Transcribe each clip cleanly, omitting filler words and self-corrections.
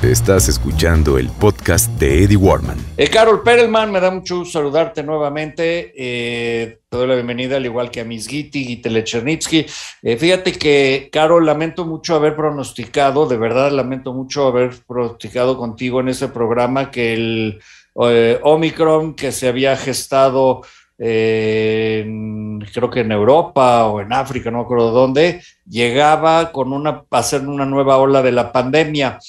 Estás escuchando el podcast de Eddie Warman. Carol Perelman, me da mucho gusto saludarte nuevamente. Te doy la bienvenida, al igual que a Miss Guite Lechernitsky. Fíjate que, Carol, lamento mucho haber pronosticado, de verdad lamento mucho haber pronosticado contigo en este programa que el Omicron que se había gestado, creo que en Europa o en África, no me acuerdo dónde, llegaba a hacer una nueva ola de la pandemia.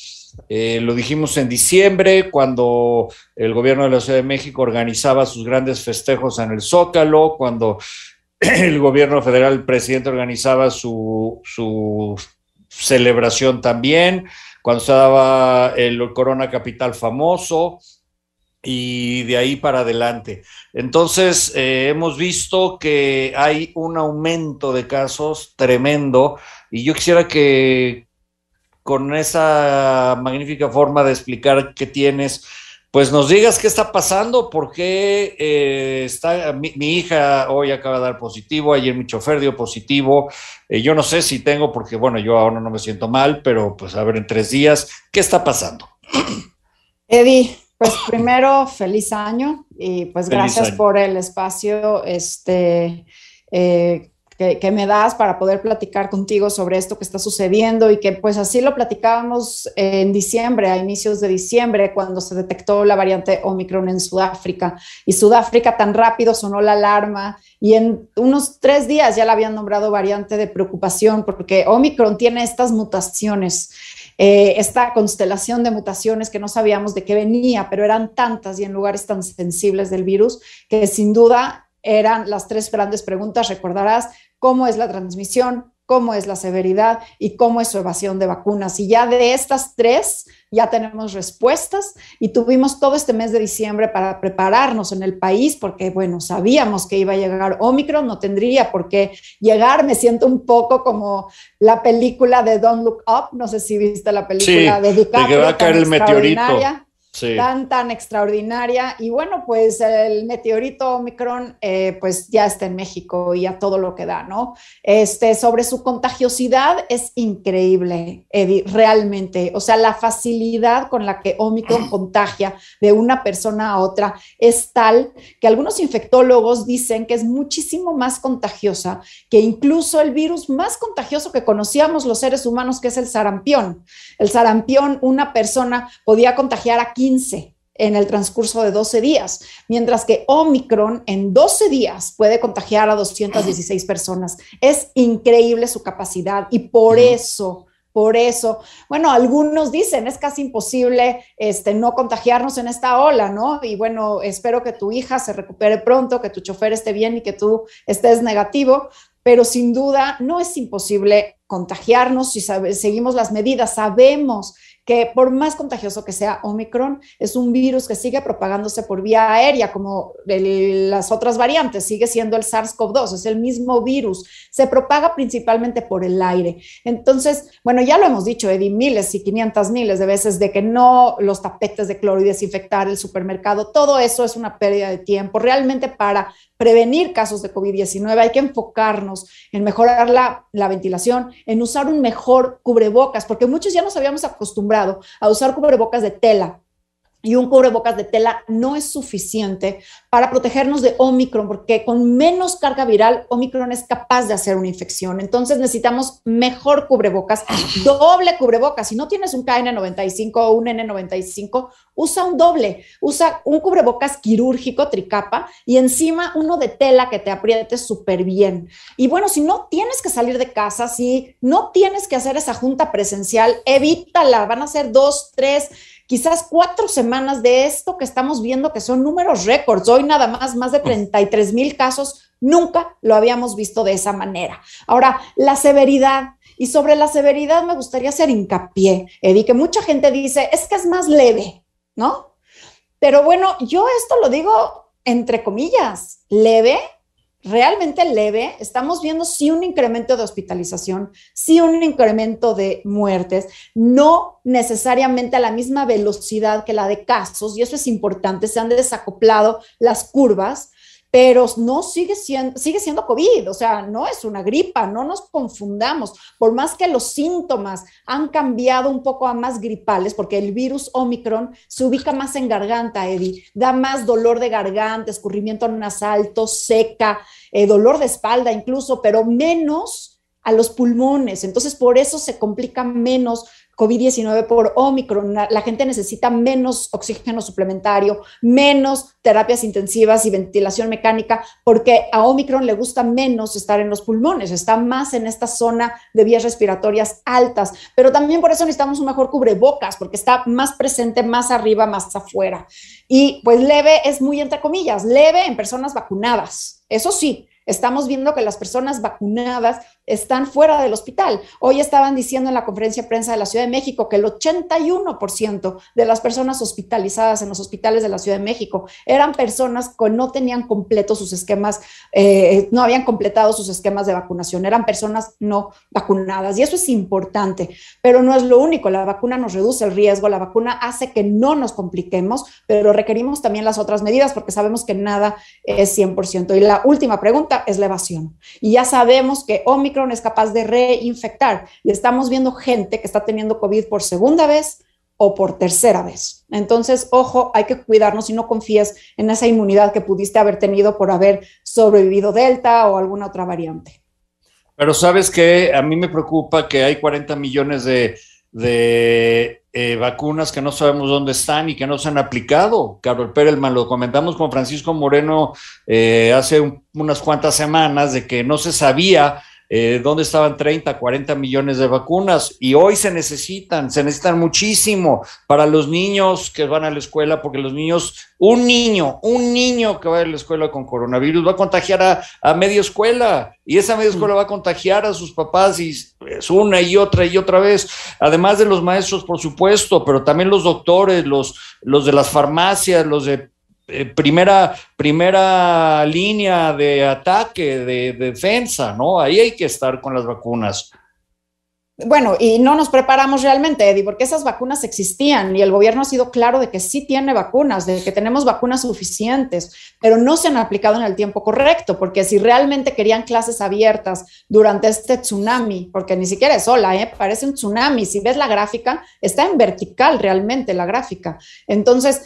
Lo dijimos en diciembre, cuando el gobierno de la Ciudad de México organizaba sus grandes festejos en el Zócalo, cuando el gobierno federal, el presidente, organizaba su celebración también, cuando se daba el Corona Capital famoso, y de ahí para adelante. Entonces, hemos visto que hay un aumento de casos tremendo, y yo quisiera que con esa magnífica forma de explicar qué tienes, pues nos digas qué está pasando, por qué mi hija hoy acaba de dar positivo, ayer mi chofer dio positivo, yo no sé si tengo, porque bueno, yo ahora no me siento mal, pero pues a ver en 3 días, ¿qué está pasando? Eddie, pues primero, feliz año y pues gracias por el espacio que me das para poder platicar contigo sobre esto que está sucediendo y que pues así lo platicábamos en diciembre, a inicios de diciembre, cuando se detectó la variante Omicron en Sudáfrica. Y Sudáfrica tan rápido sonó la alarma y en unos 3 días ya la habían nombrado variante de preocupación porque Omicron tiene estas mutaciones. Esta constelación de mutaciones que no sabíamos de qué venía, pero eran tantas y en lugares tan sensibles del virus que sin duda eran las 3 grandes preguntas, recordarás, cómo es la transmisión, cómo es la severidad y cómo es su evasión de vacunas. Y ya de estas 3 ya tenemos respuestas y tuvimos todo este mes de diciembre para prepararnos en el país porque, bueno, sabíamos que iba a llegar Omicron, no tendría por qué llegar. Me siento un poco como la película de Don't Look Up, no sé si viste la película de DiCaprio, de que va a caer el meteorito. Sí. Tan extraordinaria. Y bueno, pues el meteorito Omicron pues ya está en México y a todo lo que da, ¿no? Sobre su contagiosidad es increíble, Eddie, realmente. O sea, la facilidad con la que Omicron contagia de una persona a otra es tal que algunos infectólogos dicen que es muchísimo más contagiosa que incluso el virus más contagioso que conocíamos los seres humanos, que es el sarampión. El sarampión, una persona podía contagiar a 15 en el transcurso de 12 días, mientras que Omicron en 12 días puede contagiar a 216 personas. Es increíble su capacidad y por eso, bueno, algunos dicen es casi imposible no contagiarnos en esta ola, ¿no? Y bueno, espero que tu hija se recupere pronto, que tu chofer esté bien y que tú estés negativo, pero sin duda no es imposible contagiarnos si seguimos las medidas. Sabemos que por más contagioso que sea Omicron, es un virus que sigue propagándose por vía aérea, como las otras variantes, sigue siendo el SARS-CoV-2, es el mismo virus, se propaga principalmente por el aire. Entonces, bueno, ya lo hemos dicho, Eddie, miles y 500 miles de veces, de que no los tapetes de cloro y desinfectar el supermercado, todo eso es una pérdida de tiempo. Realmente para prevenir casos de COVID-19 hay que enfocarnos en mejorar la ventilación, en usar un mejor cubrebocas, porque muchos ya nos habíamos acostumbrado a usar cubrebocas de tela. Y un cubrebocas de tela no es suficiente para protegernos de Omicron, porque con menos carga viral, Omicron es capaz de hacer una infección. Entonces necesitamos mejor cubrebocas, doble cubrebocas. Si no tienes un KN95 o un N95, usa un doble. Usa un cubrebocas quirúrgico, tricapa, y encima uno de tela que te apriete súper bien. Y bueno, si no tienes que salir de casa, si no tienes que hacer esa junta presencial, evítala. Van a ser 2, 3, quizás 4 semanas de esto que estamos viendo, que son números récords. Hoy nada más de 33,000 casos. Nunca lo habíamos visto de esa manera. Ahora, la severidad. Y sobre la severidad me gustaría hacer hincapié, Eddie, que mucha gente dice, es que es más leve, ¿no? Pero bueno, yo esto lo digo entre comillas, leve, realmente leve. Estamos viendo sí un incremento de hospitalización, sí un incremento de muertes, no necesariamente a la misma velocidad que la de casos, y eso es importante, se han desacoplado las curvas, pero no sigue siendo COVID, o sea, no es una gripa, no nos confundamos, por más que los síntomas han cambiado un poco a más gripales, porque el virus Omicron se ubica más en garganta, Eddie, da más dolor de garganta, escurrimiento nasal, tos seca, dolor de espalda incluso, pero menos a los pulmones, entonces por eso se complica menos COVID-19 por Omicron. La gente necesita menos oxígeno suplementario, menos terapias intensivas y ventilación mecánica, porque a Omicron le gusta menos estar en los pulmones, está más en esta zona de vías respiratorias altas, pero también por eso necesitamos un mejor cubrebocas, porque está más presente, más arriba, más afuera. Y pues leve es muy entre comillas, leve en personas vacunadas, eso sí. Estamos viendo que las personas vacunadas están fuera del hospital. Hoy estaban diciendo en la conferencia de prensa de la Ciudad de México que el 81% de las personas hospitalizadas en los hospitales de la Ciudad de México eran personas que no tenían completos sus esquemas, no habían completado sus esquemas de vacunación, eran personas no vacunadas. Y eso es importante, pero no es lo único. La vacuna nos reduce el riesgo, la vacuna hace que no nos compliquemos, pero requerimos también las otras medidas porque sabemos que nada es 100%. Y la última pregunta es la evasión. Y ya sabemos que Omicron es capaz de reinfectar y estamos viendo gente que está teniendo COVID por segunda vez o por tercera vez. Entonces, ojo, hay que cuidarnos y no confíes en esa inmunidad que pudiste haber tenido por haber sobrevivido Delta o alguna otra variante. Pero sabes que a mí me preocupa que hay 40 millones de vacunas que no sabemos dónde están y que no se han aplicado. Carol Perelman, lo comentamos con Francisco Moreno hace unas cuantas semanas de que no se sabía dónde estaban 30, 40 millones de vacunas y hoy se necesitan muchísimo para los niños que van a la escuela, porque los niños, un niño que va a la escuela con coronavirus va a contagiar a media escuela y esa media escuela va a contagiar a sus papás y es una y otra vez, además de los maestros, por supuesto, pero también los doctores, los de las farmacias, los de primera línea de ataque, de defensa, ¿no? Ahí hay que estar con las vacunas. Bueno, y no nos preparamos realmente, Eddie, porque esas vacunas existían y el gobierno ha sido claro de que sí tiene vacunas, de que tenemos vacunas suficientes, pero no se han aplicado en el tiempo correcto, porque si realmente querían clases abiertas durante este tsunami, porque ni siquiera es ola, parece un tsunami, si ves la gráfica, está en vertical realmente la gráfica. Entonces,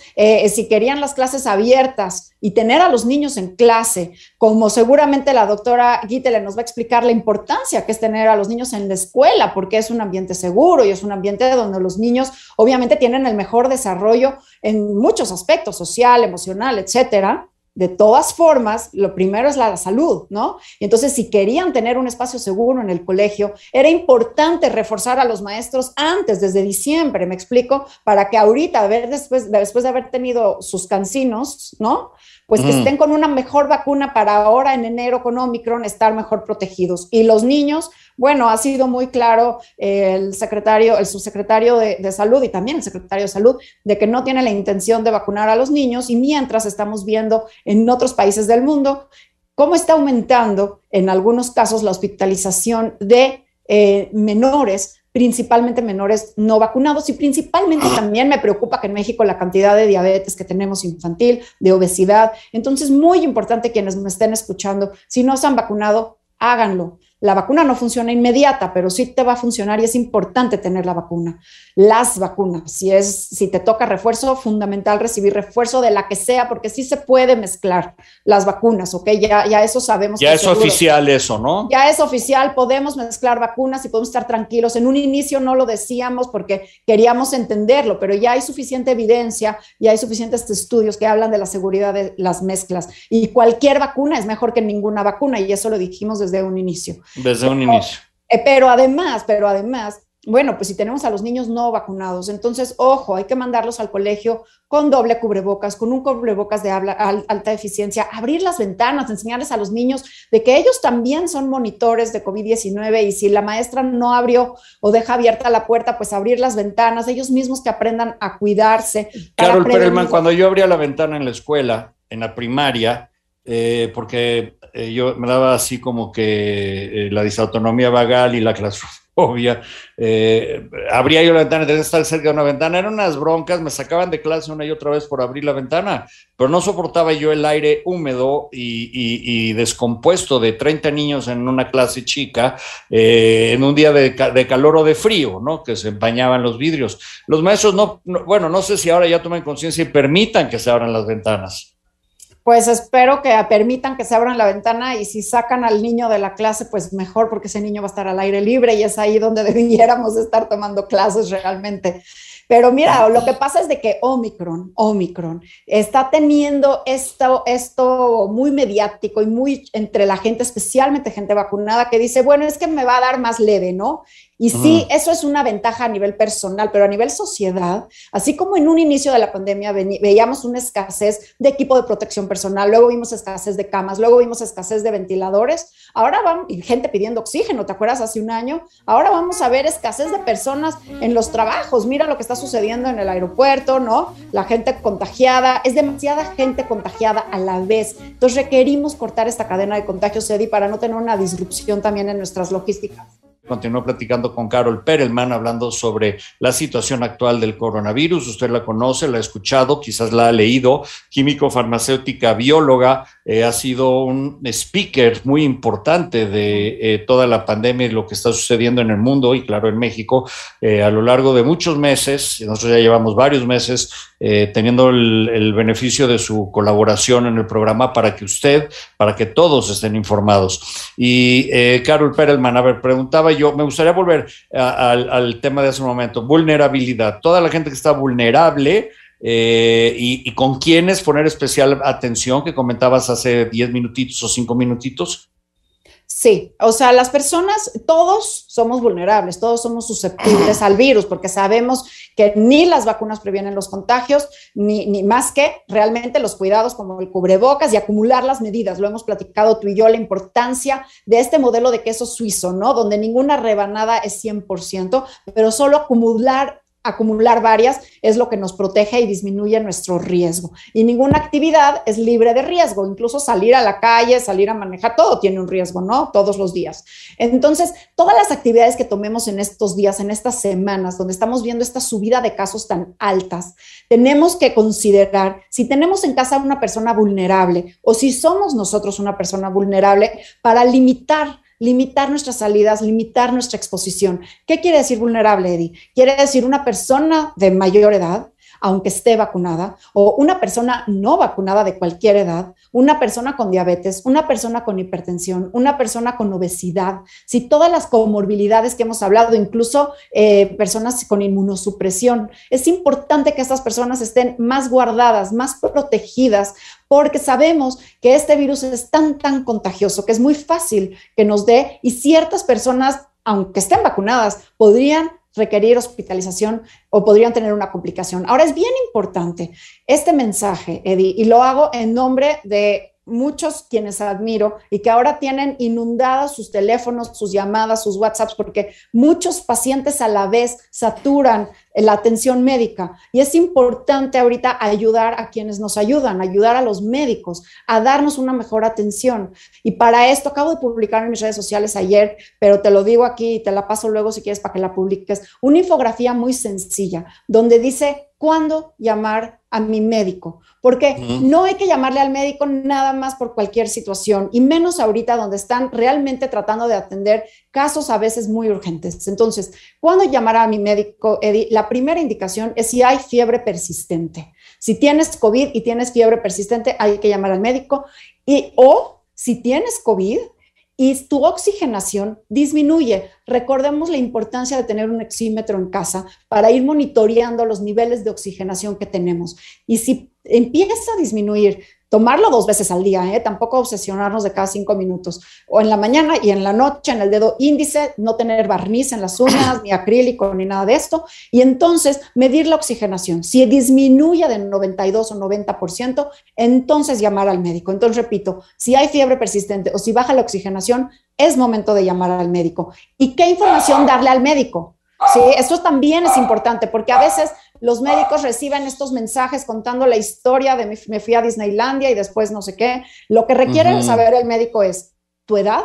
si querían las clases abiertas y tener a los niños en clase, como seguramente la doctora Guitele nos va a explicar la importancia que es tener a los niños en la escuela, porque es un ambiente seguro y es un ambiente donde los niños obviamente tienen el mejor desarrollo en muchos aspectos, social, emocional, etcétera. De todas formas, lo primero es la salud, ¿no? Y entonces, si querían tener un espacio seguro en el colegio, era importante reforzar a los maestros antes, desde diciembre, ¿me explico? Para que ahorita, después de haber tenido sus cansinos, ¿no? Pues que estén con una mejor vacuna para ahora en enero con Omicron estar mejor protegidos. Y los niños, bueno, ha sido muy claro el subsecretario de Salud y también el secretario de Salud de que no tiene la intención de vacunar a los niños y mientras estamos viendo en otros países del mundo cómo está aumentando en algunos casos la hospitalización de menores, principalmente menores no vacunados y principalmente también me preocupa que en México la cantidad de diabetes que tenemos infantil, de obesidad. Entonces, muy importante quienes me estén escuchando, si no se han vacunado, háganlo. La vacuna no funciona inmediata, pero sí te va a funcionar y es importante tener la vacuna. Las vacunas, si te toca refuerzo, fundamental recibir refuerzo de la que sea, porque sí se puede mezclar las vacunas, ¿ok? Ya eso sabemos. Ya es oficial eso, ¿no? Ya es oficial, podemos mezclar vacunas y podemos estar tranquilos. En un inicio no lo decíamos porque queríamos entenderlo, pero ya hay suficiente evidencia, ya hay suficientes estudios que hablan de la seguridad de las mezclas. Y cualquier vacuna es mejor que ninguna vacuna, y eso lo dijimos desde un inicio. Desde un inicio. Pero además, bueno, pues si tenemos a los niños no vacunados, entonces, ojo, hay que mandarlos al colegio con doble cubrebocas, con un cubrebocas de alta eficiencia, abrir las ventanas, enseñarles a los niños de que ellos también son monitores de COVID-19 y si la maestra no abrió o deja abierta la puerta, pues abrir las ventanas, ellos mismos que aprendan a cuidarse. Carol Perelman, cuando yo abría la ventana en la escuela, en la primaria, porque yo me daba así como que la disautonomía vagal y la obvia. Abría yo la ventana, tenía que estar cerca de una ventana, eran unas broncas, me sacaban de clase una y otra vez por abrir la ventana, pero no soportaba yo el aire húmedo y descompuesto de 30 niños en una clase chica, en un día de calor o de frío, ¿no? Que se empañaban los vidrios. Los maestros bueno, no sé si ahora ya tomen conciencia y permitan que se abran las ventanas. Pues espero que permitan que se abran la ventana y si sacan al niño de la clase, pues mejor porque ese niño va a estar al aire libre y es ahí donde debiéramos estar tomando clases realmente. Pero mira, lo que pasa es de que Omicron está teniendo esto muy mediático y muy entre la gente, especialmente gente vacunada, que dice, bueno, es que me va a dar más leve, ¿no? Y sí, eso es una ventaja a nivel personal, pero a nivel sociedad, así como en un inicio de la pandemia veíamos una escasez de equipo de protección personal, luego vimos escasez de camas, luego vimos escasez de ventiladores, ahora vamos, y gente pidiendo oxígeno, ¿te acuerdas? Hace un año, ahora vamos a ver escasez de personas en los trabajos, mira lo que está sucediendo en el aeropuerto, ¿no? La gente contagiada, es demasiada gente contagiada a la vez, entonces requerimos cortar esta cadena de contagios, Eddie, para no tener una disrupción también en nuestras logísticas. Continuó platicando con Carol Perelman, hablando sobre la situación actual del coronavirus. Usted la conoce, la ha escuchado, quizás la ha leído. Químico, farmacéutica, bióloga, ha sido un speaker muy importante de toda la pandemia y lo que está sucediendo en el mundo y, claro, en México, a lo largo de muchos meses. Nosotros ya llevamos varios meses teniendo el beneficio de su colaboración en el programa para que todos estén informados. Y Carol Perelman, a ver, preguntaba yo, me gustaría volver al tema de hace un momento, vulnerabilidad, toda la gente que está vulnerable y con quienes poner especial atención, que comentabas hace 10 minutitos o 5 minutitos. Sí, o sea, las personas, todos somos vulnerables, todos somos susceptibles al virus, porque sabemos que ni las vacunas previenen los contagios, ni más que realmente los cuidados como el cubrebocas y acumular las medidas. Lo hemos platicado tú y yo, la importancia de este modelo de queso suizo, ¿no? Donde ninguna rebanada es 100%, pero solo acumular varias es lo que nos protege y disminuye nuestro riesgo. Y ninguna actividad es libre de riesgo, incluso salir a la calle, salir a manejar, todo tiene un riesgo, ¿no? Todos los días. Entonces, todas las actividades que tomemos en estos días, en estas semanas, donde estamos viendo esta subida de casos tan altas, tenemos que considerar si tenemos en casa una persona vulnerable o si somos nosotros una persona vulnerable para limitar nuestras salidas, limitar nuestra exposición. ¿Qué quiere decir vulnerable, Eddie? Quiere decir una persona de mayor edad, aunque esté vacunada, o una persona no vacunada de cualquier edad, una persona con diabetes, una persona con hipertensión, una persona con obesidad, si todas las comorbilidades que hemos hablado, incluso personas con inmunosupresión, es importante que estas personas estén más guardadas, más protegidas, porque sabemos que este virus es tan contagioso que es muy fácil que nos dé y ciertas personas, aunque estén vacunadas, podrían requerir hospitalización o podrían tener una complicación. Ahora es bien importante este mensaje, Eddie, y lo hago en nombre de muchos quienes admiro y que ahora tienen inundados sus teléfonos, sus llamadas, sus WhatsApps, porque muchos pacientes a la vez saturan la atención médica y es importante ahorita ayudar a quienes nos ayudan, ayudar a los médicos a darnos una mejor atención. Y para esto acabo de publicar en mis redes sociales ayer, pero te lo digo aquí y te la paso luego si quieres para que la publiques, una infografía muy sencilla donde dice cuándo llamar a mi médico, porque no hay que llamarle al médico nada más por cualquier situación, y menos ahorita donde están realmente tratando de atender casos a veces muy urgentes. Entonces, ¿cuándo llamar a mi médico, Eddie? La primera indicación es si hay fiebre persistente. Si tienes COVID y tienes fiebre persistente, hay que llamar al médico, o si tienes COVID y tu oxigenación disminuye. Recordemos la importancia de tener un oxímetro en casa para ir monitoreando los niveles de oxigenación que tenemos. Y si empieza a disminuir, tomarlo 2 veces al día, tampoco obsesionarnos de cada 5 minutos, o en la mañana y en la noche, en el dedo índice, no tener barniz en las uñas, ni acrílico, ni nada de esto, y entonces medir la oxigenación. Si disminuye de 92 o 90%, entonces llamar al médico. Entonces, repito, si hay fiebre persistente o si baja la oxigenación, es momento de llamar al médico. ¿Y qué información darle al médico? Sí, esto también es importante porque a veces los médicos reciben estos mensajes contando la historia de me fui a Disneylandia y después no sé qué. Lo que requiere saber el médico es tu edad,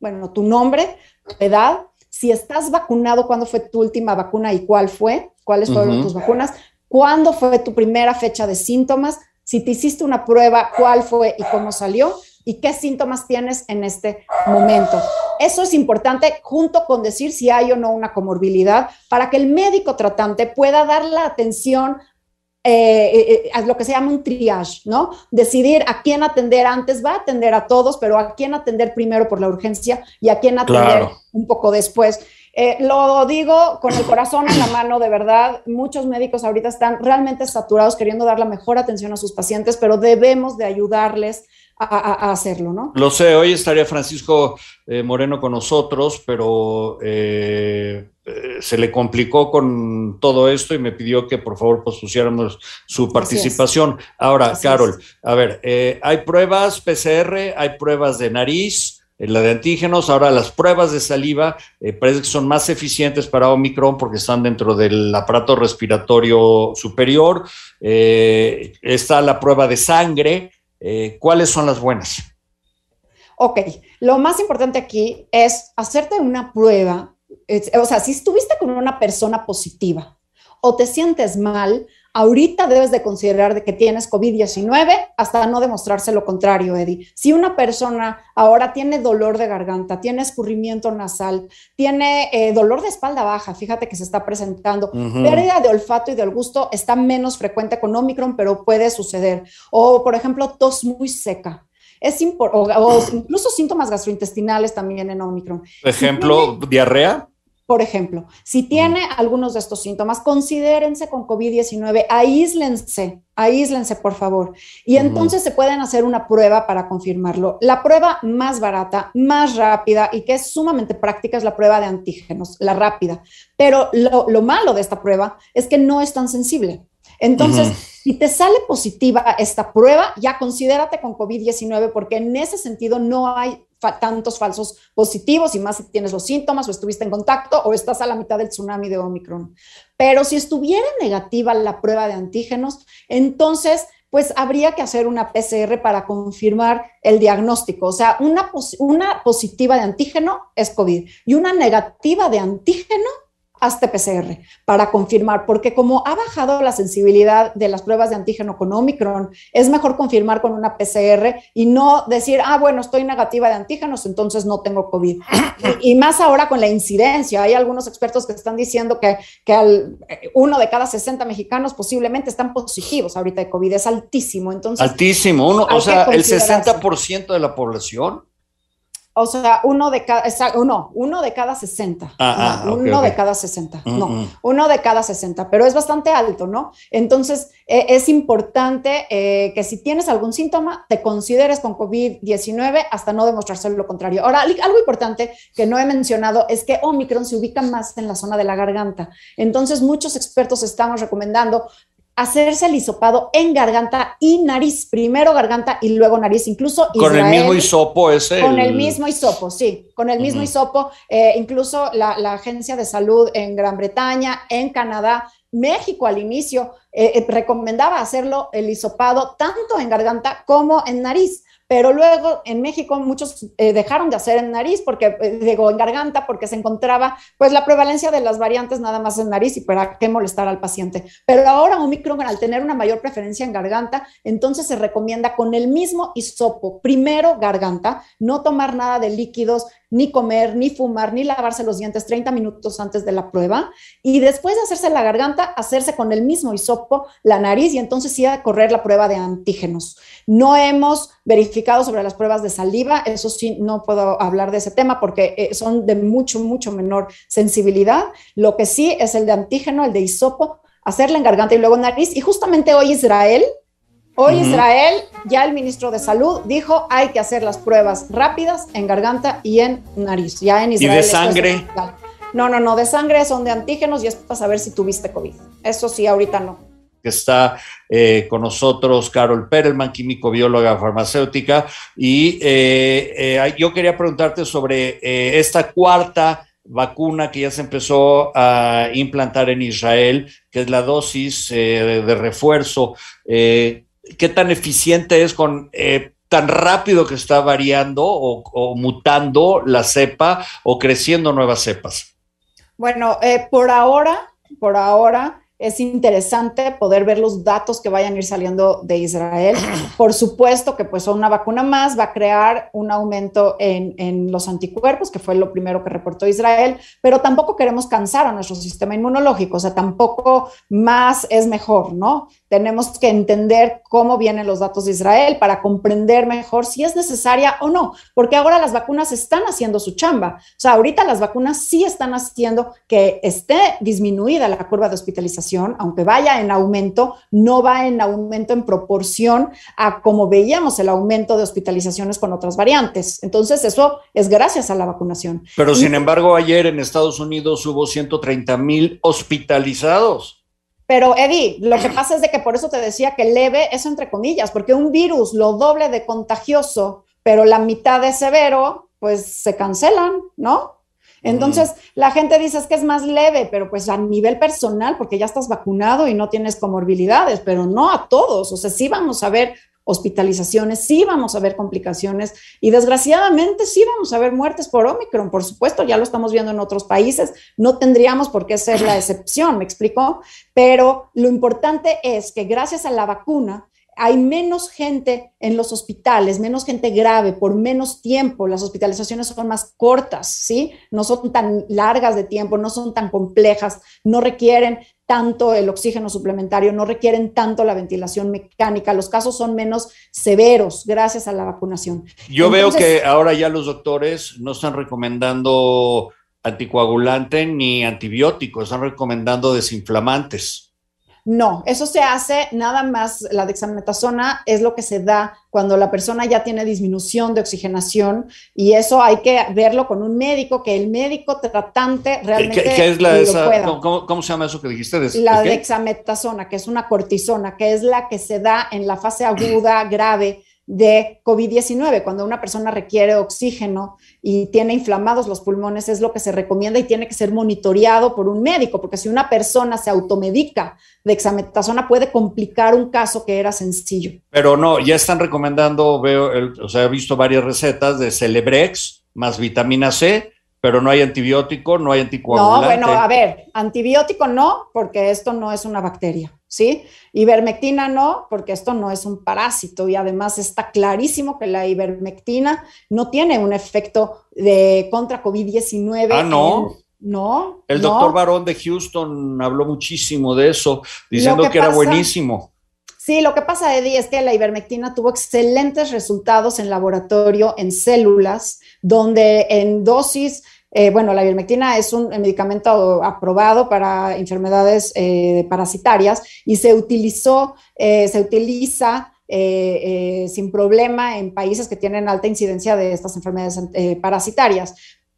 bueno, tu nombre, tu edad, si estás vacunado, cuándo fue tu última vacuna y cuáles fueron tus vacunas, cuándo fue tu primera fecha de síntomas, si te hiciste una prueba, cuál fue y cómo salió, y qué síntomas tienes en este momento. Eso es importante, junto con decir si hay o no una comorbilidad, para que el médico tratante pueda dar la atención a lo que se llama un triage, ¿no? Decidir a quién atender antes, va a atender a todos, pero a quién atender primero por la urgencia y a quién atender un poco después. Lo digo con el corazón en la mano, de verdad, muchos médicos ahorita están realmente saturados queriendo dar la mejor atención a sus pacientes, pero debemos de ayudarles a hacerlo, ¿no? Lo sé, hoy estaría Francisco Moreno con nosotros, pero se le complicó con todo esto y me pidió que por favor pospusiéramos su participación. Ahora, Carol, a ver, hay pruebas PCR, hay pruebas de nariz, la de antígenos, ahora las pruebas de saliva parece que son más eficientes para Omicron porque están dentro del aparato respiratorio superior, está la prueba de sangre. ¿Cuáles son las buenas? Ok, lo más importante aquí es hacerte una prueba, o sea, si estuviste con una persona positiva o te sientes mal, ahorita debes de considerar de que tienes COVID-19 hasta no demostrarse lo contrario, Eddie. Si una persona ahora tiene dolor de garganta, tiene escurrimiento nasal, tiene dolor de espalda baja, fíjate que se está presentando, pérdida de olfato y del gusto está menos frecuente con Omicron, pero puede suceder. O, por ejemplo, tos muy seca. O incluso síntomas gastrointestinales también en Omicron. Ejemplo, diarrea. Por ejemplo, si tiene algunos de estos síntomas, considérense con COVID-19, aíslense por favor. Y entonces se pueden hacer una prueba para confirmarlo. La prueba más barata, más rápida y que es sumamente práctica es la prueba de antígenos, la rápida. Pero lo malo de esta prueba es que no es tan sensible. Entonces, si te sale positiva esta prueba, ya considérate con COVID-19 porque en ese sentido no hay tantos falsos positivos y más si tienes los síntomas o estuviste en contacto o estás a la mitad del tsunami de Omicron. Pero si estuviera negativa la prueba de antígenos, entonces pues habría que hacer una PCR para confirmar el diagnóstico. O sea, una positiva de antígeno es COVID y una negativa de antígeno hazte PCR para confirmar, porque como ha bajado la sensibilidad de las pruebas de antígeno con Omicron, es mejor confirmar con una PCR y no decir, bueno, estoy negativa de antígenos, entonces no tengo COVID. Y más ahora con la incidencia, hay algunos expertos que están diciendo que 1 de cada 60 mexicanos posiblemente están positivos ahorita de COVID, es altísimo. Entonces, altísimo, o sea, el 60% de la población. O sea, uno de cada 60. Uno de cada 60. No, uno de cada 60, pero es bastante alto, ¿no? Entonces, es importante que si tienes algún síntoma, te consideres con COVID-19 hasta no demostrarse lo contrario. Ahora, algo importante que no he mencionado es que Omicron se ubica más en la zona de la garganta. Entonces, muchos expertos estamos recomendando hacerse el hisopado en garganta y nariz, primero garganta y luego nariz, incluso con el mismo hisopo ese. Con el mismo hisopo, sí, con el mismo hisopo, incluso la Agencia de Salud en Gran Bretaña, en Canadá, México al inicio recomendaba hacerlo el hisopado tanto en garganta como en nariz. Pero luego en México muchos dejaron de hacer en nariz, en garganta, porque se encontraba pues la prevalencia de las variantes nada más en nariz y para qué molestar al paciente. Pero ahora Omicron, al tener una mayor preferencia en garganta, entonces se recomienda con el mismo hisopo, primero garganta, no tomar nada de líquidos, ni comer, ni fumar, ni lavarse los dientes 30 minutos antes de la prueba, y después de hacerse la garganta, hacerse con el mismo hisopo la nariz y entonces sí a correr la prueba de antígenos. No hemos verificado sobre las pruebas de saliva, eso sí, no puedo hablar de ese tema porque son de mucho menor sensibilidad. Lo que sí es el de antígeno, el de hisopo, hacerla en garganta y luego en nariz. Y justamente hoy Israel, ya el ministro de Salud dijo hay que hacer las pruebas rápidas en garganta y en nariz. Ya en Israel. ¿Y de sangre? No, de sangre son de antígenos y es para saber si tuviste COVID. Eso sí, ahorita no. Está con nosotros Carol Perelman, químico-bióloga farmacéutica, y yo quería preguntarte sobre esta cuarta vacuna que ya se empezó a implantar en Israel, que es la dosis de refuerzo. ¿Qué tan eficiente es con tan rápido que está variando o mutando la cepa o creciendo nuevas cepas? Bueno, por ahora es interesante poder ver los datos que vayan a ir saliendo de Israel. Por supuesto que pues una vacuna más va a crear un aumento en los anticuerpos, que fue lo primero que reportó Israel, pero tampoco queremos cansar a nuestro sistema inmunológico, o sea, tampoco más es mejor, ¿no? Tenemos que entender cómo vienen los datos de Israel para comprender mejor si es necesaria o no, porque ahora las vacunas están haciendo su chamba. O sea, ahorita las vacunas sí están haciendo que esté disminuida la curva de hospitalización, aunque vaya en aumento, no va en aumento en proporción a como veíamos el aumento de hospitalizaciones con otras variantes. Entonces, eso es gracias a la vacunación. Pero sin embargo, ayer en Estados Unidos hubo 130,000 hospitalizados. Pero, Eddie, lo que pasa es de que por eso te decía que leve es entre comillas, porque un virus lo doble de contagioso, pero la mitad de severo, pues se cancelan, ¿no? Entonces, la gente dice es que es más leve, pero pues a nivel personal, porque ya estás vacunado y no tienes comorbilidades, pero no a todos. O sea, sí vamos a ver hospitalizaciones, sí vamos a ver complicaciones y desgraciadamente sí vamos a ver muertes por Omicron, por supuesto, ya lo estamos viendo en otros países, no tendríamos por qué ser la excepción, ¿me explico? Pero lo importante es que gracias a la vacuna hay menos gente en los hospitales, menos gente grave por menos tiempo, las hospitalizaciones son más cortas, ¿sí? No son tan largas de tiempo, no son tan complejas, no requieren tanto el oxígeno suplementario, no requieren tanto la ventilación mecánica, los casos son menos severos gracias a la vacunación. Yo veo que ahora ya los doctores no están recomendando anticoagulante ni antibióticos, están recomendando desinflamantes. No, eso se hace nada más, la dexametasona es lo que se da cuando la persona ya tiene disminución de oxigenación y eso hay que verlo con un médico, que el médico tratante realmente ¿Qué es ¿cómo se llama eso que dijiste? La dexametasona, que es una cortisona, que es la que se da en la fase aguda grave de COVID-19, cuando una persona requiere oxígeno y tiene inflamados los pulmones, es lo que se recomienda y tiene que ser monitoreado por un médico, porque si una persona se automedica dexametasona puede complicar un caso que era sencillo. Pero no, ya están recomendando, he visto varias recetas de Celebrex más vitamina C, pero no hay antibiótico, no hay anticoagulante. No, bueno, a ver, antibiótico no, porque esto no es una bacteria, ¿sí? Ivermectina no, porque esto no es un parásito y además está clarísimo que la ivermectina no tiene un efecto contra COVID-19. Ah, ¿no? No. El doctor Barón de Houston habló muchísimo de eso, diciendo que era buenísimo. Sí, lo que pasa, Eddie, es que la ivermectina tuvo excelentes resultados en laboratorio, en células, donde en dosis, la ivermectina es un medicamento aprobado para enfermedades parasitarias y se utiliza sin problema en países que tienen alta incidencia de estas enfermedades parasitarias.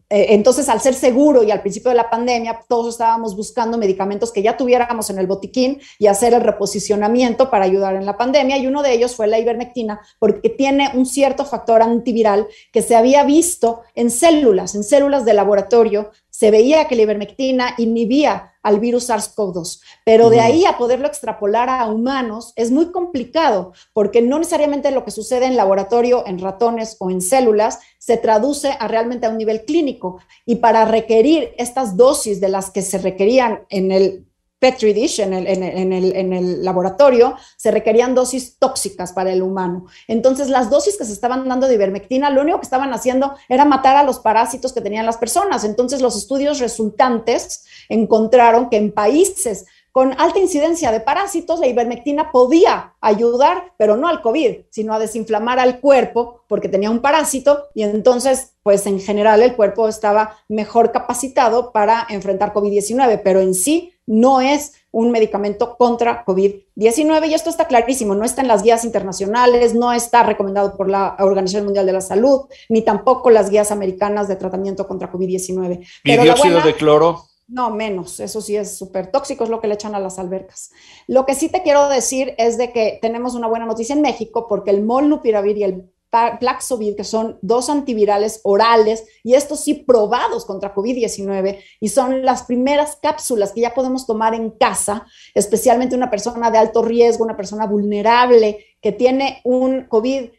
Entonces, al ser seguro y al principio de la pandemia, todos estábamos buscando medicamentos que ya tuviéramos en el botiquín y hacer el reposicionamiento para ayudar en la pandemia, y uno de ellos fue la ivermectina, porque tiene un cierto factor antiviral que se había visto en células de laboratorio. Se veía que la ivermectina inhibía al virus SARS-CoV-2, pero de ahí a poderlo extrapolar a humanos es muy complicado, porque no necesariamente lo que sucede en laboratorio, en ratones o en células, se traduce realmente a un nivel clínico, y para requerir estas dosis de las que se requerían en el Petri dish, en el laboratorio, se requerían dosis tóxicas para el humano. Entonces, las dosis que se estaban dando de ivermectina, lo único que estaban haciendo era matar a los parásitos que tenían las personas. Entonces, los estudios resultantes encontraron que en países con alta incidencia de parásitos, la ivermectina podía ayudar, pero no al COVID, sino a desinflamar al cuerpo porque tenía un parásito, y entonces, pues en general el cuerpo estaba mejor capacitado para enfrentar COVID-19, pero en sí no es un medicamento contra COVID-19, y esto está clarísimo, no está en las guías internacionales, no está recomendado por la Organización Mundial de la Salud, ni tampoco las guías americanas de tratamiento contra COVID-19. ¿Y dióxido de cloro? No, menos, eso sí es súper tóxico, es lo que le echan a las albercas. Lo que sí te quiero decir es de que tenemos una buena noticia en México, porque el molnupiravir y el Paxlovid, que son dos antivirales orales, y estos sí probados contra COVID-19, y son las primeras cápsulas que ya podemos tomar en casa, especialmente una persona de alto riesgo, una persona vulnerable que tiene un COVID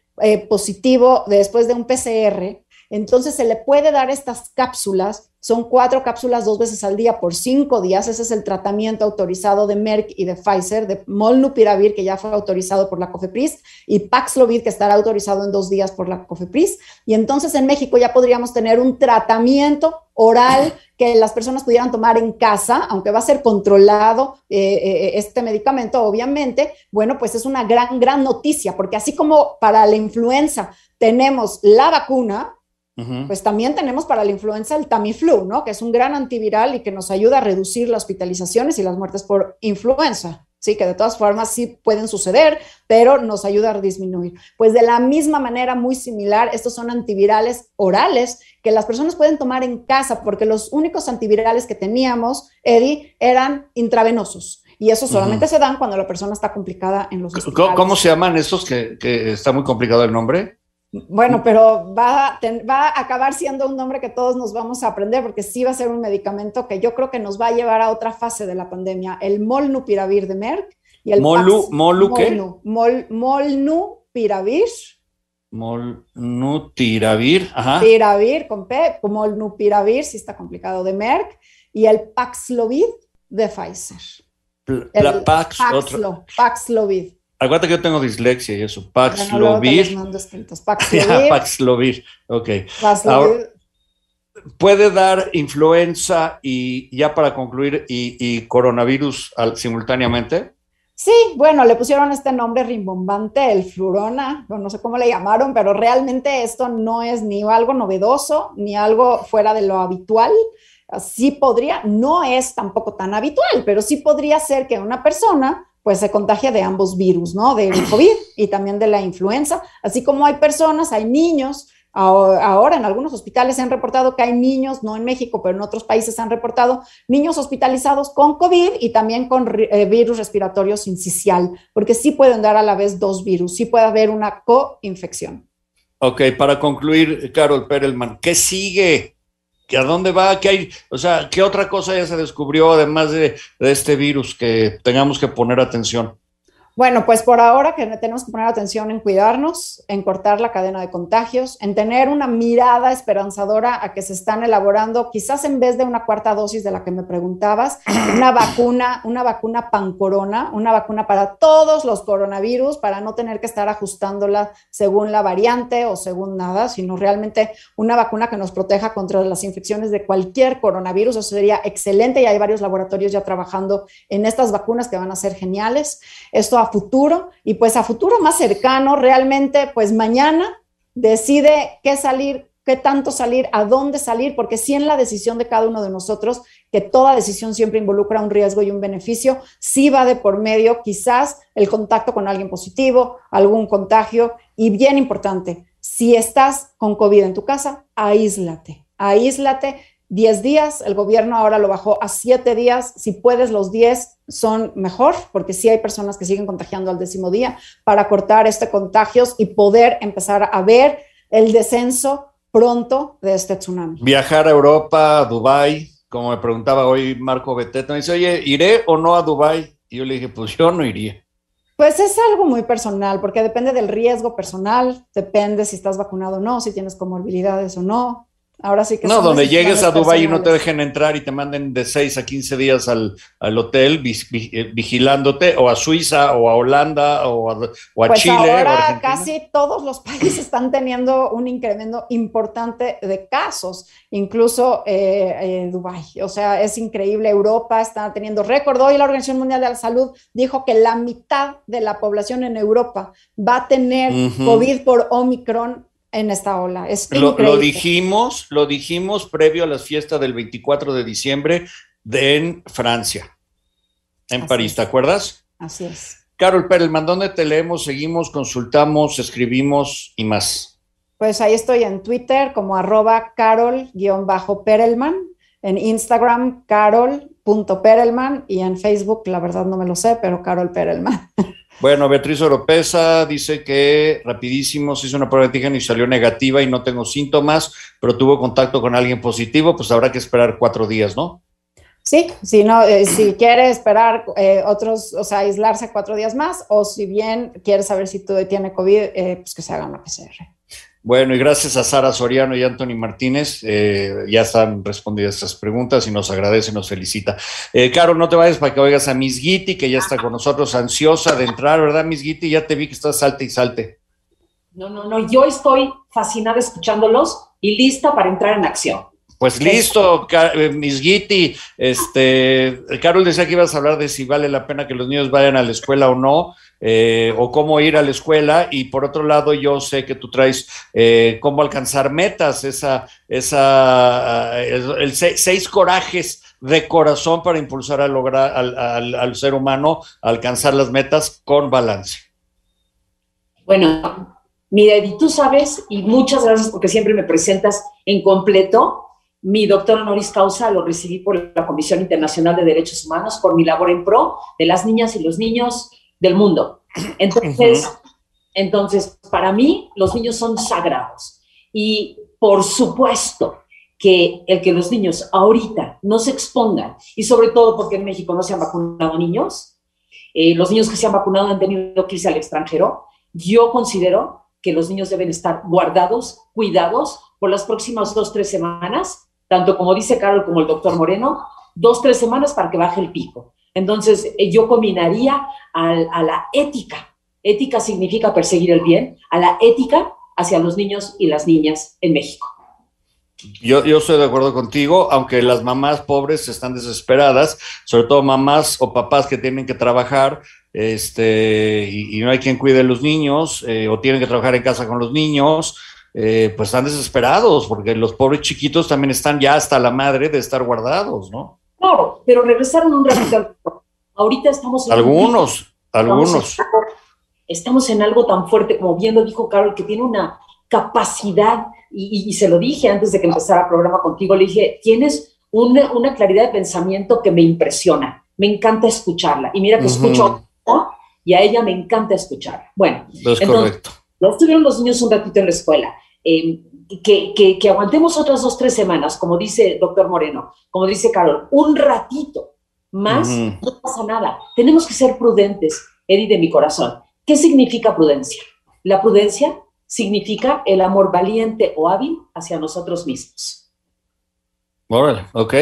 positivo después de un PCR, entonces se le puede dar estas cápsulas, son 4 cápsulas 2 veces al día por 5 días, ese es el tratamiento autorizado de Merck y de Pfizer, de Molnupiravir, que ya fue autorizado por la COFEPRIS, y Paxlovid, que estará autorizado en 2 días por la COFEPRIS, y entonces en México ya podríamos tener un tratamiento oral que las personas pudieran tomar en casa, aunque va a ser controlado este medicamento, obviamente. Bueno, pues es una gran noticia, porque así como para la influenza tenemos la vacuna, pues también tenemos para la influenza el Tamiflu, ¿no? Que es un gran antiviral y que nos ayuda a reducir las hospitalizaciones y las muertes por influenza. Sí, que de todas formas sí pueden suceder, pero nos ayuda a disminuir. Pues de la misma manera, muy similar, estos son antivirales orales que las personas pueden tomar en casa, porque los únicos antivirales que teníamos, Eddie, eran intravenosos. Y eso solamente se dan cuando la persona está complicada en los hospitales. ¿Cómo se llaman esos que está muy complicado el nombre? Bueno, pero va a acabar siendo un nombre que todos nos vamos a aprender, porque sí va a ser un medicamento que yo creo que nos va a llevar a otra fase de la pandemia. El Molnupiravir de Merck y el Molnupiravir. Molnupiravir, ajá. Piravir con P, Molnupiravir, sí está complicado, de Merck, y el Paxlovid de Pfizer. Paxlovid. Acuérdate que yo tengo dislexia y eso. Paxlovid. Paxlovid. Ok. Ahora, ¿puede dar influenza y ya para concluir y coronavirus simultáneamente? Sí, bueno, le pusieron este nombre rimbombante, el flurona, no sé cómo le llamaron, pero realmente esto no es ni algo novedoso, ni algo fuera de lo habitual. Sí podría, no es tampoco tan habitual, pero sí podría ser que una persona pues se contagia de ambos virus, ¿no? Del COVID y también de la influenza, así como hay personas, hay niños, ahora en algunos hospitales se han reportado que hay niños, no en México, pero en otros países se han reportado niños hospitalizados con COVID y también con virus respiratorio sincicial, porque sí pueden dar a la vez 2 virus, sí puede haber una coinfección. Ok, para concluir, Carol Perelman, ¿qué sigue? ¿A dónde va? ¿Qué hay? O sea, ¿qué otra cosa ya se descubrió además de este virus que tengamos que poner atención? Bueno, pues por ahora que tenemos que poner atención en cuidarnos, en cortar la cadena de contagios, en tener una mirada esperanzadora a que se están elaborando, quizás en vez de una 4ª dosis de la que me preguntabas, una vacuna pancorona, una vacuna para todos los coronavirus, para no tener que estar ajustándola según la variante o según nada, sino realmente una vacuna que nos proteja contra las infecciones de cualquier coronavirus. Eso sería excelente y hay varios laboratorios ya trabajando en estas vacunas que van a ser geniales. Esto a futuro, y pues a futuro más cercano, realmente pues mañana decide qué salir, qué tanto salir, a dónde salir, porque sí en la decisión de cada uno de nosotros, que toda decisión siempre involucra un riesgo y un beneficio, sí va de por medio quizás el contacto con alguien positivo, algún contagio, y bien importante, si estás con COVID en tu casa, aíslate 10 días, el gobierno ahora lo bajó a 7 días, si puedes los 10 son mejor, porque sí hay personas que siguen contagiando al 10º día, para cortar contagios y poder empezar a ver el descenso pronto de este tsunami. Viajar a Europa, a Dubái, como me preguntaba hoy Marco Beteta, me dice, oye, ¿iré o no a Dubái? Y yo le dije, pues yo no iría. Pues es algo muy personal, porque depende del riesgo personal, depende si estás vacunado o no, si tienes comorbilidades o no. Ahora sí que no, donde llegues a Dubái y no te dejen entrar y te manden de 6 a 15 días al hotel vigilándote, o a Suiza, o a Holanda, o a pues Chile. Ahora casi todos los países están teniendo un incremento importante de casos, incluso Dubái. O sea, es increíble. Europa está teniendo récord. Hoy la Organización Mundial de la Salud dijo que la mitad de la población en Europa va a tener COVID por Omicron en esta ola. Es lo dijimos previo a las fiestas del 24 de diciembre en Francia, en París, ¿te acuerdas? Así es. Carol Perelman, ¿dónde te leemos, seguimos, consultamos, escribimos y más? Pues ahí estoy en Twitter como @Carol_Perelman, en Instagram carol.perelman y en Facebook, la verdad no me lo sé, pero Carol Perelman. Bueno, Beatriz Oropesa dice que rapidísimo se hizo una prueba de antígeno y salió negativa y no tengo síntomas, pero tuvo contacto con alguien positivo, pues habrá que esperar 4 días, ¿no? Sí, si no, si quiere esperar otros, o sea, aislarse 4 días más, o si bien quiere saber si tú tiene COVID, pues que se haga una PCR. Bueno, y gracias a Sara Soriano y Anthony Martínez, ya están respondidas estas preguntas y nos agradece y nos felicita. Carol, no te vayas para que oigas a Miss Gitti, que ya está con nosotros, ansiosa de entrar, ¿verdad, Miss Gitti? Ya te vi que estás salte y salte. No, yo estoy fascinada escuchándolos y lista para entrar en acción. Pues listo, Miss Gitti. Carol decía que ibas a hablar de si vale la pena que los niños vayan a la escuela o no, o cómo ir a la escuela. Y por otro lado, yo sé que tú traes cómo alcanzar metas, 6 corajes de corazón para impulsar a lograr al ser humano a alcanzar las metas con balance. Bueno, mira, Eddie, tú sabes, y muchas gracias porque siempre me presentas en completo. Mi doctor honoris causa lo recibí por la Comisión Internacional de Derechos Humanos por mi labor en pro de las niñas y los niños del mundo. Entonces, para mí, los niños son sagrados. Y por supuesto que el que los niños ahorita no se expongan, y sobre todo porque en México no se han vacunado niños, los niños que se han vacunado han tenido que irse al extranjero. Yo considero que los niños deben estar guardados, cuidados por las próximas 2-3 semanas, tanto como dice Carol como el doctor Moreno, 2-3 semanas para que baje el pico. Entonces, yo combinaría a la ética. Ética significa perseguir el bien, a la ética hacia los niños y las niñas en México. Yo estoy de acuerdo contigo, aunque las mamás pobres están desesperadas, sobre todo mamás o papás que tienen que trabajar, y no hay quien cuide a los niños, o tienen que trabajar en casa con los niños, pues están desesperados, porque los pobres chiquitos también están ya hasta la madre de estar guardados, ¿no? Claro, pero regresaron un ratito. Ahorita estamos en algunos. Estamos en algo tan fuerte, como bien lo dijo Carol, que tiene una capacidad, y se lo dije antes de que empezara el programa contigo, le dije, tienes una claridad de pensamiento que me impresiona, me encanta escucharla, y mira que escucho, ¿no? Y a ella me encanta escucharla. Bueno, es correcto. Ya estuvieron los niños un ratito en la escuela, que aguantemos otras 2-3 semanas, como dice el doctor Moreno, como dice Carol, un ratito más, no pasa nada. Tenemos que ser prudentes, Eddie de mi corazón. ¿Qué significa prudencia? La prudencia significa el amor valiente o hábil hacia nosotros mismos. Órale, ok,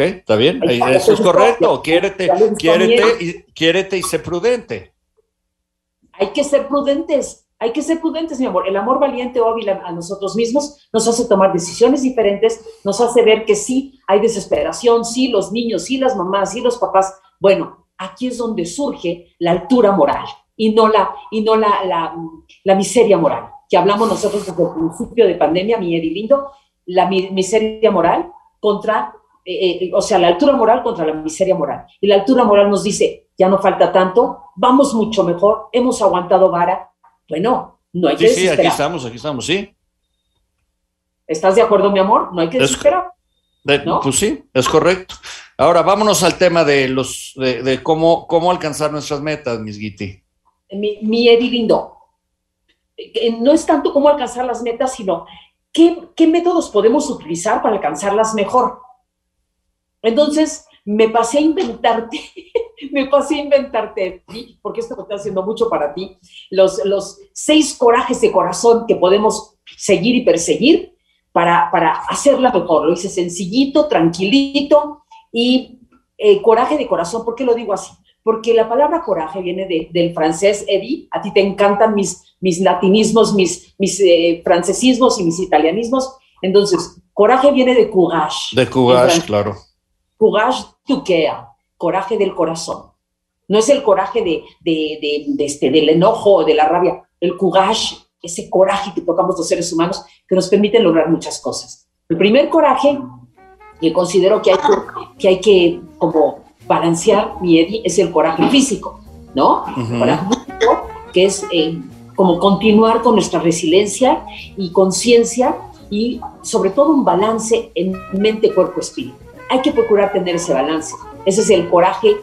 está bien, eso es correcto. Quiérete y sé prudente. Hay que ser prudentes, mi amor. El amor valiente o hábil a nosotros mismos nos hace tomar decisiones diferentes, nos hace ver que sí hay desesperación, sí los niños, sí las mamás, sí los papás. Bueno, aquí es donde surge la altura moral y no la miseria moral, que hablamos nosotros desde el principio de pandemia, mi Eddie lindo, la miseria moral contra, la altura moral contra la miseria moral. Y la altura moral nos dice, ya no falta tanto, vamos mucho mejor, hemos aguantado vara. Bueno, no hay que desesperar. Sí, aquí estamos, sí. ¿Estás de acuerdo, mi amor? No hay que desesperar. ¿No? Pues sí, es correcto. Ahora, vámonos al tema de cómo alcanzar nuestras metas, Miss Gitti. Mi Eddie lindo, no es tanto cómo alcanzar las metas, sino qué métodos podemos utilizar para alcanzarlas mejor. Entonces, me pasé a inventarte, porque esto me está haciendo mucho para ti, los 6 corajes de corazón que podemos seguir y perseguir para hacerla mejor. Lo hice sencillito, tranquilito, y coraje de corazón. ¿Por qué lo digo así? Porque la palabra coraje viene del francés, Eddie. A ti te encantan mis latinismos, mis francesismos y mis italianismos. Entonces, coraje viene de courage. De courage, claro. Courage du cœur, coraje del corazón. No es el coraje del enojo o de la rabia. El courage, ese coraje que tocamos los seres humanos, que nos permite lograr muchas cosas. El primer coraje que considero que hay que como balancear, mi Eddie, es el coraje físico, ¿no? El coraje físico, que es como continuar con nuestra resiliencia y conciencia, y sobre todo un balance en mente, cuerpo, espíritu. Hay que procurar tener ese balance. Ese es el coraje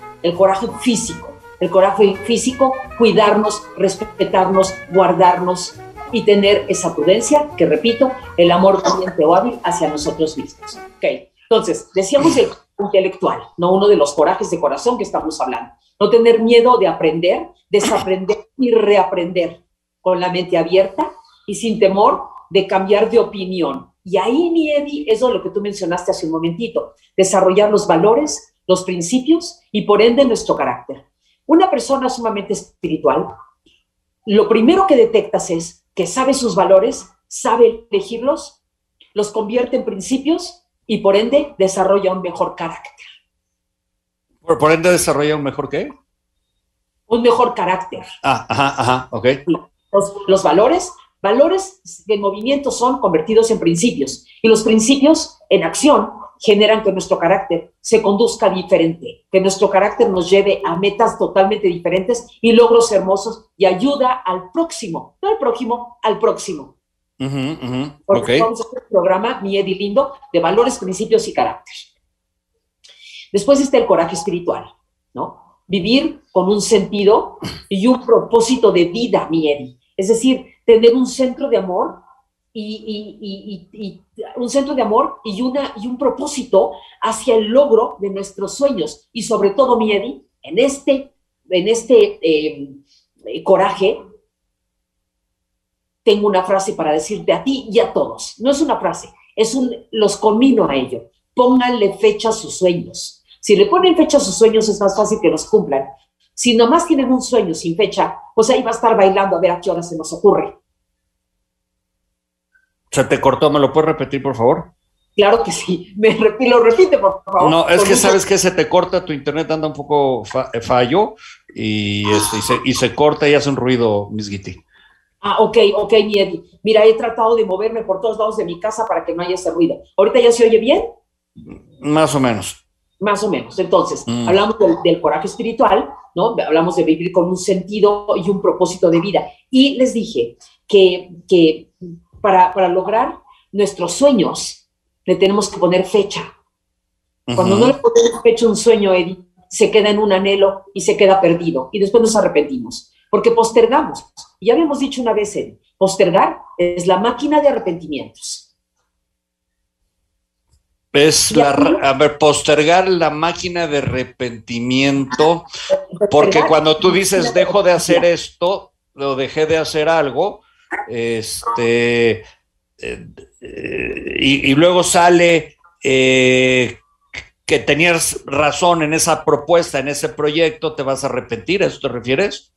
físico. El coraje físico, cuidarnos, respetarnos, guardarnos y tener esa prudencia, que repito, el amor valiente o hábil hacia nosotros mismos. Ok, entonces, decíamos el intelectual, no uno de los corajes de corazón que estamos hablando. No tener miedo de aprender, desaprender y reaprender con la mente abierta y sin temor de cambiar de opinión. Y ahí, mi Eddie, eso es lo que tú mencionaste hace un momentito, desarrollar los valores, los principios y por ende nuestro carácter. Una persona sumamente espiritual, lo primero que detectas es que sabe sus valores, sabe elegirlos, los convierte en principios y por ende desarrolla un mejor carácter. ¿Por ende desarrolla un mejor qué? Un mejor carácter. Ok. Los valores de movimiento son convertidos en principios y los principios en acción generan que nuestro carácter se conduzca diferente, que nuestro carácter nos lleve a metas totalmente diferentes y logros hermosos y ayuda al próximo, no al prójimo, al próximo. Porque vamos a hacer un programa, mi Eddie lindo, de valores, principios y carácter. Después está el coraje espiritual, ¿no? Vivir con un sentido y un propósito de vida, mi Eddie. Es decir, tener un centro de amor y un centro de amor y un propósito hacia el logro de nuestros sueños. Y sobre todo, mi Eddie, en este coraje, tengo una frase para decirte a ti y a todos. No es una frase, los conmino a ello. Pónganle fecha a sus sueños. Si le ponen fecha a sus sueños es más fácil que los cumplan. Si nomás tienen un sueño sin fecha, pues ahí va a estar bailando a ver a qué hora se nos ocurre. Se te cortó, ¿me lo puedes repetir, por favor? Claro que sí, lo repite, por favor. No, es que sabes que se te corta, tu internet anda un poco fallo y se corta y hace un ruido, Miss Guiti. Ok, mi Eddie. Mira, he tratado de moverme por todos lados de mi casa para que no haya ese ruido. ¿Ahorita ya se oye bien? Más o menos. Más o menos. Entonces, hablamos del coraje espiritual, ¿no? Hablamos de vivir con un sentido y un propósito de vida. Y les dije que para lograr nuestros sueños le tenemos que poner fecha. Cuando no le ponemos fecha a un sueño, Eddie, se queda en un anhelo y se queda perdido. Y después nos arrepentimos. Porque postergamos. Y ya habíamos dicho una vez, Eddie, postergar es la máquina de arrepentimientos. Postergar la máquina de arrepentimiento, porque cuando tú dices dejo de hacer esto, o dejé de hacer algo, y luego sale que tenías razón en esa propuesta, en ese proyecto, ¿te vas a arrepentir? ¿A eso te refieres?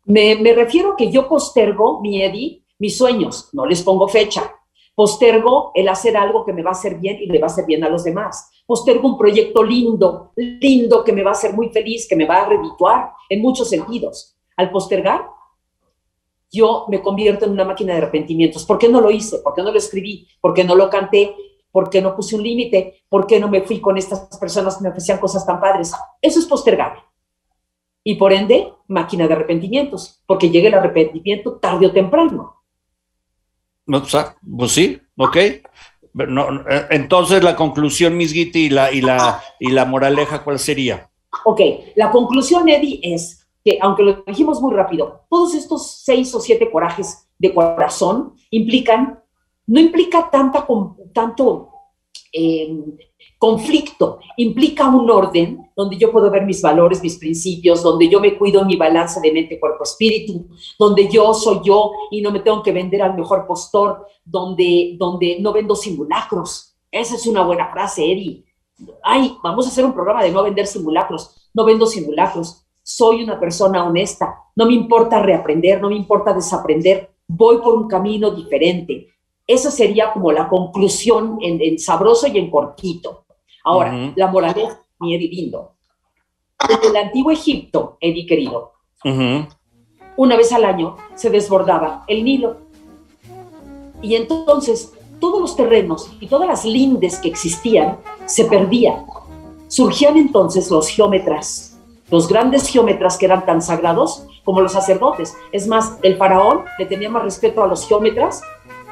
Me refiero que yo postergo, mi Eddie, mis sueños, no les pongo fecha. Postergo el hacer algo que me va a hacer bien y le va a hacer bien a los demás. Postergo un proyecto lindo que me va a hacer muy feliz, que me va a redituar en muchos sentidos. Al postergar, yo me convierto en una máquina de arrepentimientos. ¿Por qué no lo hice? ¿Por qué no lo escribí? ¿Por qué no lo canté? ¿Por qué no puse un límite? ¿Por qué no me fui con estas personas que me ofrecían cosas tan padres? Eso es postergar. Y por ende, máquina de arrepentimientos, porque llega el arrepentimiento tarde o temprano. Pues sí, ok. No, entonces la conclusión, Miss Guiti, y la moraleja, ¿cuál sería? Ok, la conclusión, Eddie, es que, aunque lo dijimos muy rápido, todos estos 6 o 7 corajes de corazón no implica tanto conflicto, implica un orden donde yo puedo ver mis valores, mis principios, donde yo me cuido en mi balance de mente, cuerpo, espíritu, donde yo soy yo y no me tengo que vender al mejor postor, donde no vendo simulacros. Esa es una buena frase, Eddie. Vamos a hacer un programa de no vender simulacros. No vendo simulacros. Soy una persona honesta. No me importa reaprender, no me importa desaprender. Voy por un camino diferente. Esa sería como la conclusión en sabroso y en cortito. Ahora, la moraleja, mi Eddie lindo. En el antiguo Egipto, Eddie querido, una vez al año se desbordaba el Nilo. Y entonces todos los terrenos y todas las lindes que existían se perdían. Surgían entonces los geómetras, los grandes geómetras que eran tan sagrados como los sacerdotes. Es más, el faraón le tenía más respeto a los geómetras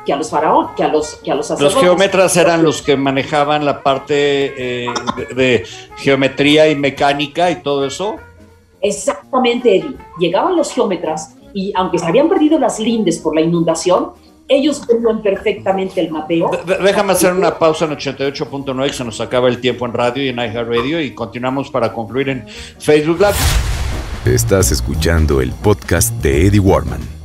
que a los faraones, que a los sacerdotes. Los geómetras eran los que manejaban la parte de geometría y mecánica y todo eso. Exactamente, Eddie. Llegaban los geómetras y aunque se habían perdido las lindes por la inundación, Ellos tenían perfectamente el mapeo. Déjame hacer una pausa en 88.9, que se nos acaba el tiempo en radio y en iHeartRadio, y continuamos para concluir en Facebook Live. Estás escuchando el podcast de Eddie Warman.